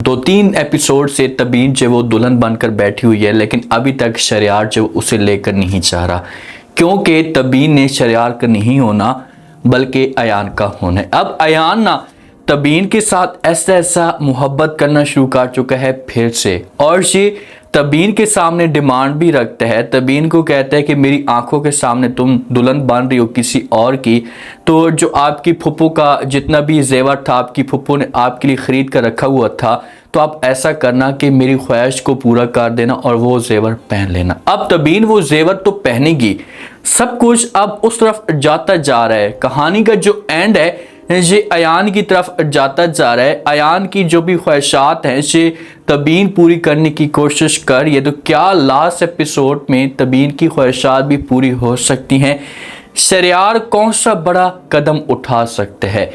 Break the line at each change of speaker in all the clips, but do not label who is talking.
2-3 episode से तबीन जो वो दुल्हन बनकर बैठी हुई है, लेकिन अभी तक शरियार जो उसे लेकर नहीं चाह रहा, क्योंकि तबीन ने शरियार का नहीं होना बल्कि अयान का होना है। अब अयान ना तबीन के साथ ऐसा मोहब्बत करना शुरू कर चुका है फिर से, और ये तबीन के सामने डिमांड भी रखता है। तबीन को कहता है कि मेरी आंखों के सामने तुम दुल्हन बन रही हो किसी और की, तो जो आपकी फुप्पो का जितना भी जेवर था आपकी फुप्पो ने आपके लिए ख़रीद कर रखा हुआ था, तो आप ऐसा करना कि मेरी ख्वाहिश को पूरा कर देना और वो जेवर पहन लेना। अब तबीन वो जेवर तो पहनेगी, सब कुछ अब उस तरफ जाता जा रहा है। कहानी का जो एंड है ये अयान की तरफ जाता जा रहा है। अयान की जो भी ख्वाहिशात हैं ये तबीन पूरी करने की कोशिश कर रही है, तो क्या लास्ट एपिसोड में तबीन की ख्वाहिशात भी पूरी हो सकती हैं? शरियार कौन सा बड़ा कदम उठा सकते हैं?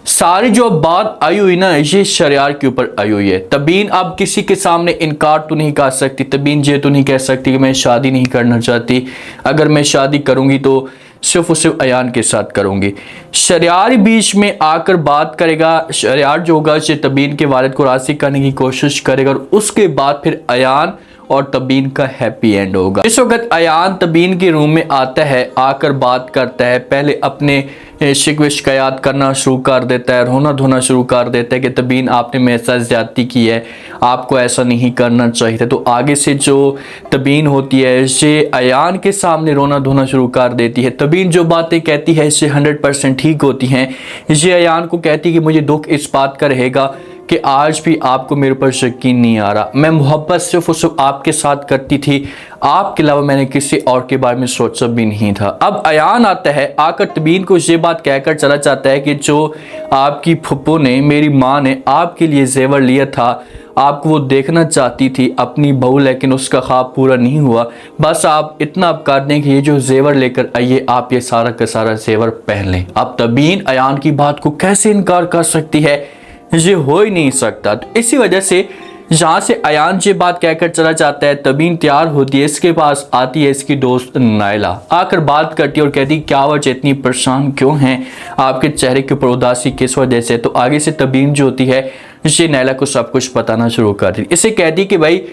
सारी जो बात आई हुई ना ये शरियार के ऊपर आई हुई है। तबीन अब किसी के सामने इनकार तो नहीं कर सकती, तबीन ये तो नहीं कह सकती कि मैं शादी नहीं करना चाहती, अगर मैं शादी करूंगी तो सिर्फ और सिर्फ अयान के साथ करूंगी। शरियार बीच में आकर बात करेगा। शरियार जो होगा ये तबीन के वालिद को राज़ी करने की कोशिश करेगा और उसके बाद फिर अयान और तबीन का हैप्पी एंड होगा। इस वक्त अयान तबीन के रूम में आता है, आकर बात करता है, पहले अपने शिकवे शिकायत करना शुरू कर देता है, रोना धोना शुरू कर देता है कि तबीन आपने मेरे साथ ज्यादती की है, आपको ऐसा नहीं करना चाहिए था। तो आगे से जो तबीन होती है ये अयान के सामने रोना धोना शुरू कर देती है। तबीन जो बातें कहती है इससे 100% ठीक होती हैं। ये अयान को कहती है कि मुझे दुख इस बात का रहेगा कि आज भी आपको मेरे ऊपर यकीन नहीं आ रहा, मैं मोहब्बत सिर्फ और सिर्फ आपके साथ करती थी, आपके अलावा मैंने किसी और के बारे में सोचा भी नहीं था। अब अयान आता है, आकर तबीन को ये बात कहकर चला जाता है कि जो आपकी फुप्पो ने, मेरी माँ ने आपके लिए जेवर लिया था, आपको वो देखना चाहती थी अपनी बहू, लेकिन उसका ख्वाब पूरा नहीं हुआ। बस आप इतना आप कर दें कि ये जो जेवर लेकर आइए, आप ये सारा का सारा जेवर पहन लें। अब तबीन अयान की बात को कैसे इनकार कर सकती है? ये हो ही नहीं सकता। तो इसी वजह से जहाँ से अयान ये बात कहकर चला जाता है, तबीन तैयार होती है, इसके पास आती है इसकी दोस्त नायला, आकर बात करती है और कहती है क्या वजह, इतनी परेशान क्यों हैं, आपके चेहरे के ऊपर उदासी किस वजह से? तो आगे से तबीन जो होती है ये नायला को सब कुछ बताना शुरू कर दी। इसे कहती कि भाई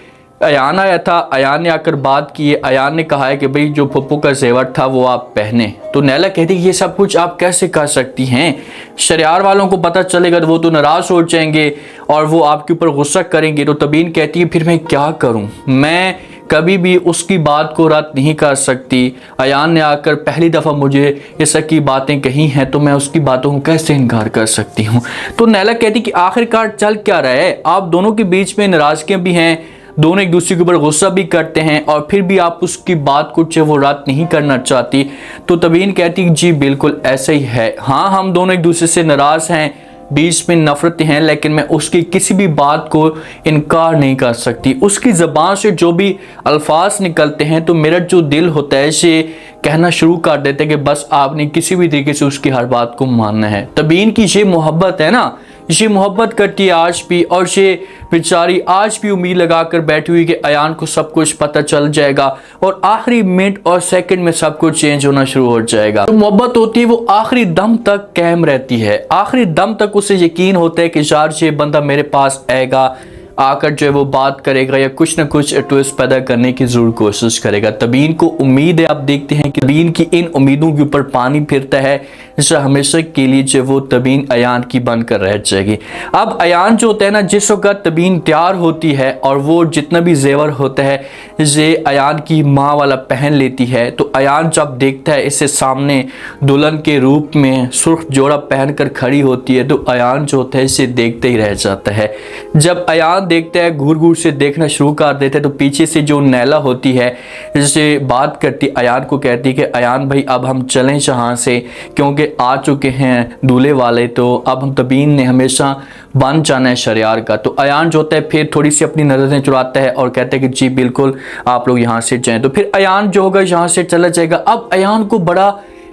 अयान आया था, अयान ने आकर बात की है, अयान ने कहा है कि भाई जो फुप्पो का जेवर था वो आप पहने। तो नैला कहती है ये सब कुछ आप कैसे कर सकती हैं? शरियार वालों को पता चलेगा तो वो तो नाराज़ हो जाएंगे और वो आपके ऊपर गुस्सा करेंगे। तो तबीन कहती है फिर मैं क्या करूं, मैं कभी भी उसकी बात को रद्द नहीं कर सकती। अयान ने आकर पहली दफ़ा मुझे इस की बातें कही हैं, तो मैं उसकी बातों को कैसे इनकार कर सकती हूँ? तो नैला कहती कि आखिरकार चल क्या रहा है, आप दोनों के बीच में नाराज़गियाँ भी हैं, दोनों एक दूसरे के ऊपर गुस्सा भी करते हैं और फिर भी आप उसकी बात को वो रद्द नहीं करना चाहती। तो तबीन कहती जी बिल्कुल ऐसा ही है, हाँ हम दोनों एक दूसरे से नाराज़ हैं, बीच में नफरतें हैं, लेकिन मैं उसकी किसी भी बात को इनकार नहीं कर सकती। उसकी ज़बान से जो भी अल्फाज निकलते हैं तो मेरा जो दिल होता है ये कहना शुरू कर देते हैं कि बस आपने किसी भी तरीके से उसकी हर बात को मानना है। तबीन की ये मोहब्बत है ना, ये मोहब्बत करती है आज भी, और ये बेचारी आज भी उम्मीद लगाकर बैठी हुई कि अयान को सब कुछ पता चल जाएगा और आखिरी मिनट और सेकंड में सब कुछ चेंज होना शुरू हो जाएगा। जो मोहब्बत होती है वो आखिरी दम तक कायम रहती है, आखिरी दम तक उसे यकीन होता है कि यार ये बंदा मेरे पास आएगा, आकर जो है वो बात करेगा या कुछ ना कुछ ट्विस्ट पैदा करने की जरूर कोशिश करेगा। तबीन को उम्मीद है, आप देखते हैं कि तबीन की इन उम्मीदों के ऊपर पानी फिरता है, जिससे हमेशा के लिए जो वो तबीन अयान की बनकर रह जाएगी। अब अयान जो होता है ना, जिस वक्त तबीन तैयार होती है और वो जितना भी जेवर होता है ये अयान की माँ वाला पहन लेती है, तो अयान जब देखता है इसे सामने दुल्हन के रूप में सुर्ख जोड़ा पहन कर खड़ी होती है, तो अयान जो होता है इसे देखते ही रह जाता है। जब अयान देखता है, घूर घूर से देखना शुरू कर देते हैं, तो पीछे से जो नैला होती है जिससे बात करती अयान को कहती कि अयान भाई अब हम चलें यहाँ से, क्योंकि आ चुके हैं दूल्हे वाले, तो अब हम तबीन ने हमेशा बन जाना है शरियार का। तो अयान जो होता है फिर थोड़ी सी अपनी नज़रें चुराता है और कहता है कि जी बिल्कुल आप लोग यहाँ से जाएं। तो फिर अयान जो होगा यहाँ से चला जाएगा। अब अयान को बड़ा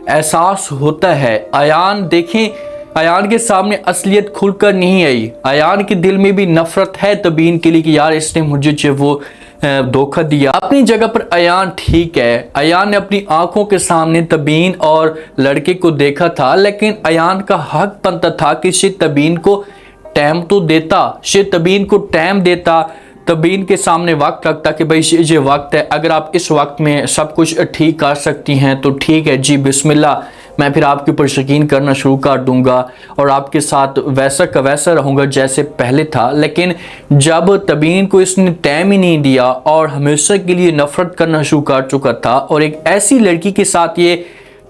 एहसास होता है, अयान देखें अयान के सामने असलियत खुलकर नहीं आई, अयान के दिल में भी नफरत है तबीन के लिए कि यार इसने मुझे जो वो धोखा दिया। अपनी जगह पर अयान ठीक है, अयान ने अपनी आंखों के सामने तबीन और लड़के को देखा था, लेकिन अयान का हक बनता था कि तबीन को टाइम तो देता, ये तबीन को टाइम देता, तबीन के सामने वक्त रखता कि भाई ये वक्त है, अगर आप इस वक्त में सब कुछ ठीक कर सकती हैं तो ठीक है जी, बिस्मिल्लाह, मैं फिर आपके ऊपर यकीन करना शुरू कर दूंगा और आपके साथ वैसा का वैसा रहूँगा जैसे पहले था। लेकिन जब तबीन को इसने टाइम ही नहीं दिया और हमेशा के लिए नफरत करना शुरू कर चुका था और एक ऐसी लड़की के साथ ये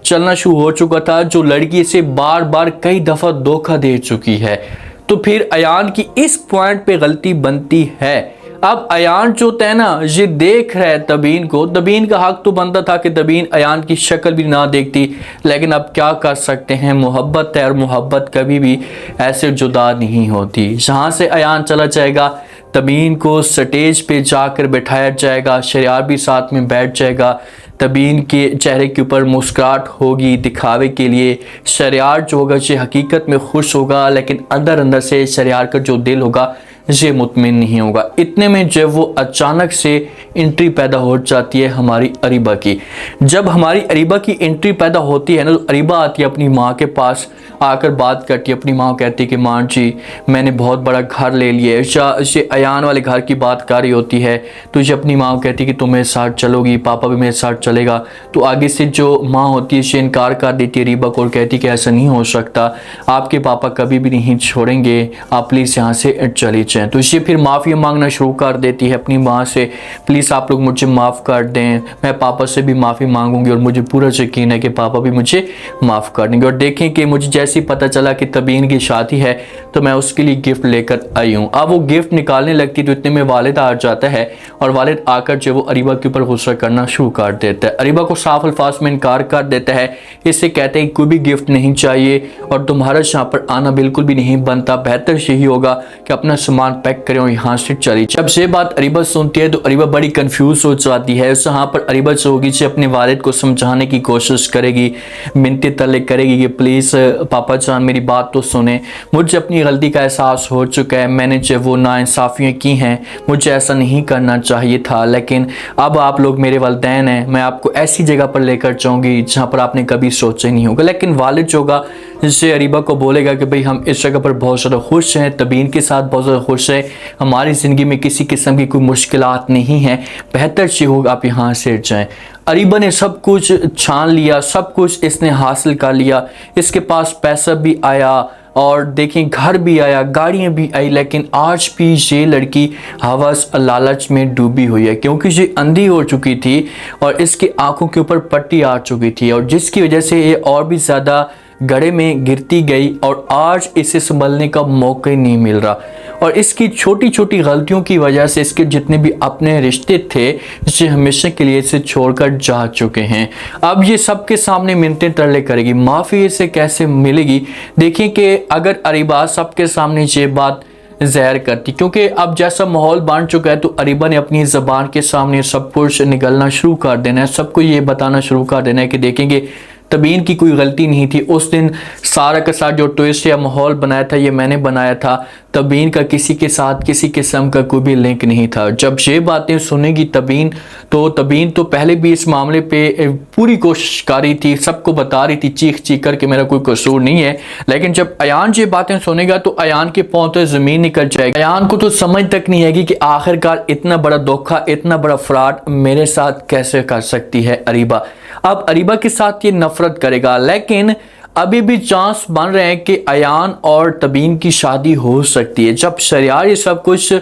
चलना शुरू हो चुका था जो लड़की इसे बार बार कई दफ़ा धोखा दे चुकी है, तो फिर अयान की इस पॉइंट पे गलती बनती है। अब अयान जो है ना, ये देख रहा है तबीन को, तबीन का हक तो बनता था कि तबीन अयान की शक्ल भी ना देखती, लेकिन अब क्या कर सकते हैं, मोहब्बत है और मोहब्बत कभी भी ऐसे जुदा नहीं होती। जहाँ से अयान चला जाएगा तबीन को स्टेज पे जाकर बैठाया जाएगा, शरियार भी साथ में बैठ जाएगा, तबीन के चेहरे के ऊपर मुस्कुराहट होगी दिखावे के लिए। शरियार जो होगा ये हकीकत में खुश होगा, लेकिन अंदर अंदर से शरियार का जो दिल होगा ये मुतमिन नहीं होगा। इतने में जब वो अचानक से एंट्री पैदा हो जाती है हमारी अरीबा की। जब हमारी अरीबा की एंट्री पैदा होती है ना, तो अरीबा आती है अपनी माँ के पास, आकर बात करती है, अपनी माँ कहती है कि माँ जी मैंने बहुत बड़ा घर ले लिया है। ये अयान वाले घर की बात कर रही होती है, तो ये अपनी माँ कहती है कि तुम मेरे साथ चलोगी, पापा भी मेरे साथ चलेगा। तो आगे से जो माँ होती है ये इनकार कर देती है अरीबा को और कहती है कि ऐसा नहीं हो सकता, आपके पापा कभी भी नहीं छोड़ेंगे, आप प्लीज़ यहाँ से चली जाएं। तो ये फिर माफ़ी मांगना शुरू कर देती है अपनी माँ से, प्लीज़ आप लोग मुझे माफ़ कर दें, मैं पापा से भी माफ़ी मांगूंगी और मुझे पूरा यकीन है कि पापा भी मुझे माफ़ कर देंगे। और देखें कि मुझे जैसे ही पता चला कि तबीन की शादी है तो मैं उसके लिए गिफ्ट लेकर आई हूँ। अब वो गिफ्ट निकालने लगती तो इतने में वालिद आ जाता है और वालिद आकर जो वो अरीबा के ऊपर गुस्सा करना शुरू कर देता है। अरीबा को साफ अल्फाज में इनकार कर देता है, इससे कहते हैं कोई भी गिफ्ट नहीं चाहिए और तुम्हारा यहाँ पर आना बिल्कुल भी नहीं बनता, बेहतर यही होगा कि अपना सामान पैक करें और यहाँ से चली। जब ये बात अरीबा सुनती है तो अरीबा बड़ी कंफ्यूज हो जाती है। यहाँ पर अरीबा जो होगी से अपने वालिद को समझाने की कोशिश करेगी, मिन्नतें तले करेगी कि प्लीज़ पापा जान मेरी बात तो सुने, मुझे अपनी गलती का एहसास हो चुका है, मैंने जो वो नाइंसाफ़ियाँ की हैं, मुझे ऐसा नहीं करना चाहिए था, लेकिन अब आप लोग मेरे वालिदैन हैं, मैं आपको ऐसी जगह पर लेकर जाऊँगी जहाँ पर आपने कभी सोचा ही नहीं होगा। लेकिन वालिद जो होगा इससे अरीबा को बोलेगा कि भाई हम इस जगह पर बहुत ज़्यादा खुश हैं, तबीन के साथ बहुत ज़्यादा खुश हैं, हमारी ज़िंदगी में किसी किस्म की कोई मुश्किलात नहीं है, बेहतर चीज़ होगा आप यहाँ से जाएं। अरीबा ने सब कुछ छान लिया, सब कुछ इसने हासिल कर लिया, इसके पास पैसा भी आया और देखें घर भी आया, गाड़ियाँ भी आई, लेकिन आज भी ये लड़की हवस लालच में डूबी हुई है, क्योंकि ये अंधी हो चुकी थी और इसकी आंखों के ऊपर पट्टी आ चुकी थी और जिसकी वजह से ये और भी ज़्यादा गड्ढे में गिरती गई और आज इसे संभलने का मौका ही नहीं मिल रहा। और इसकी छोटी छोटी गलतियों की वजह से इसके जितने भी अपने रिश्ते थे इसे हमेशा के लिए इसे छोड़कर जा चुके हैं। अब ये सबके सामने मिन्नतें तरले करेगी, माफ़ी इसे कैसे मिलेगी। देखिए कि अगर अरीबा सबके सामने ये बात ज़ाहिर करती, क्योंकि अब जैसा माहौल बन चुका है तो अरीबा ने अपनी ज़बान के सामने सब कुछ निकलना शुरू कर देना है, सबको ये बताना शुरू कर देना है कि देखेंगे तबीन की कोई गलती नहीं थी, उस दिन सारा का सारा जो ट्विस्ट या माहौल बनाया था ये मैंने बनाया था, तबीन का किसी के साथ किसी किस्म का कोई भी लिंक नहीं था। जब ये बातें सुनेगी तबीन तो पहले भी इस मामले पे पूरी कोशिश कर रही थी, सबको बता रही थी चीख चीख कर कि मेरा कोई कसूर नहीं है, लेकिन जब अयान ये बातें सुनेगा तो अयान के पांव तो ज़मीन निकल जाएगी। अयान को तो समझ तक नहीं आएगी कि आखिरकार इतना बड़ा धोखा, इतना बड़ा फ्रॉड मेरे साथ कैसे कर सकती है अरीबा। अब अरीबा के साथ ये नफरत करेगा, लेकिन अभी भी चांस बन रहे हैं कि अयान और तबीन की शादी हो सकती है। जब शरियार ये सब कुछ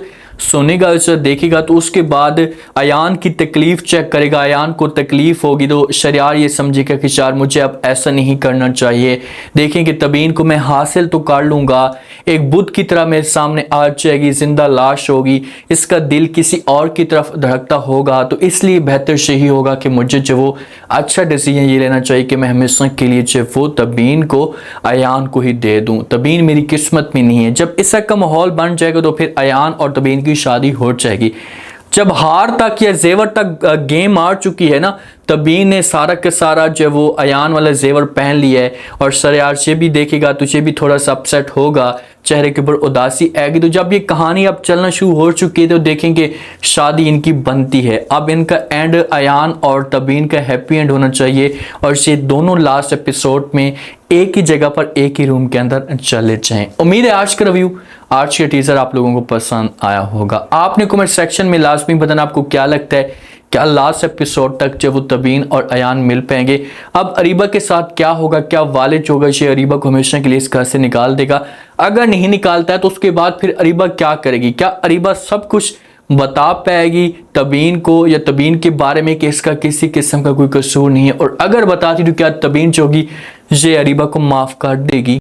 सुनेगा, उसे देखेगा तो उसके बाद अयान की तकलीफ़ चेक करेगा, अयान को तकलीफ़ होगी तो शरियार ये समझेगा कि यार मुझे अब ऐसा नहीं करना चाहिए। देखें कि तबीन को मैं हासिल तो कर लूँगा, एक बुत की तरह मेरे सामने आ जाएगी, ज़िंदा लाश होगी, इसका दिल किसी और की तरफ धड़कता होगा, तो इसलिए बेहतर यही होगा कि मुझे जो वो अच्छा डिसीजन ये लेना चाहिए कि मैं हमेशा के लिए जो वो तबीन को अयान को ही दे दूँ, तबीन मेरी किस्मत में नहीं है। जब इस का माहौल बन जाएगा तो फिर अयान और तबीन की शादी हो जाएगी। जब हार तक या जेवर तक गेम आ चुकी है ना, तबीन ने सारा का सारा जो वो अयान वाला जेवर पहन लिया है और शरियार ये भी देखेगा, तुझे भी थोड़ा सा अपसेट होगा, चेहरे के ऊपर उदासी आएगी। तो जब ये कहानी अब चलना शुरू हो चुकी है तो देखेंगे शादी इनकी बनती है। अब इनका एंड अयान और तबीन का हैप्पी एंड होना चाहिए और ये दोनों लास्ट एपिसोड में एक ही जगह पर एक ही रूम के अंदर चले जाएं। उम्मीद है आज का रिव्यू, आज के टीजर आप लोगों को पसंद आया होगा। आपने कमेंट सेक्शन में लाजमी बताना आपको क्या लगता है, क्या लास्ट एपिसोड तक जब वो तबीन और अयान मिल पाएंगे। अब अरीबा के साथ क्या होगा, क्या वालिद जो होगा ये अरीबा को हमेशा के लिए इस घर से निकाल देगा। अगर नहीं निकालता है तो उसके बाद फिर अरीबा क्या करेगी, क्या अरीबा सब कुछ बता पाएगी तबीन को या तबीन के बारे में कि इसका किसी किस्म का कोई कसूर नहीं है, और अगर बताती तो क्या तबीन जो होगी ये अरीबा को माफ कर देगी।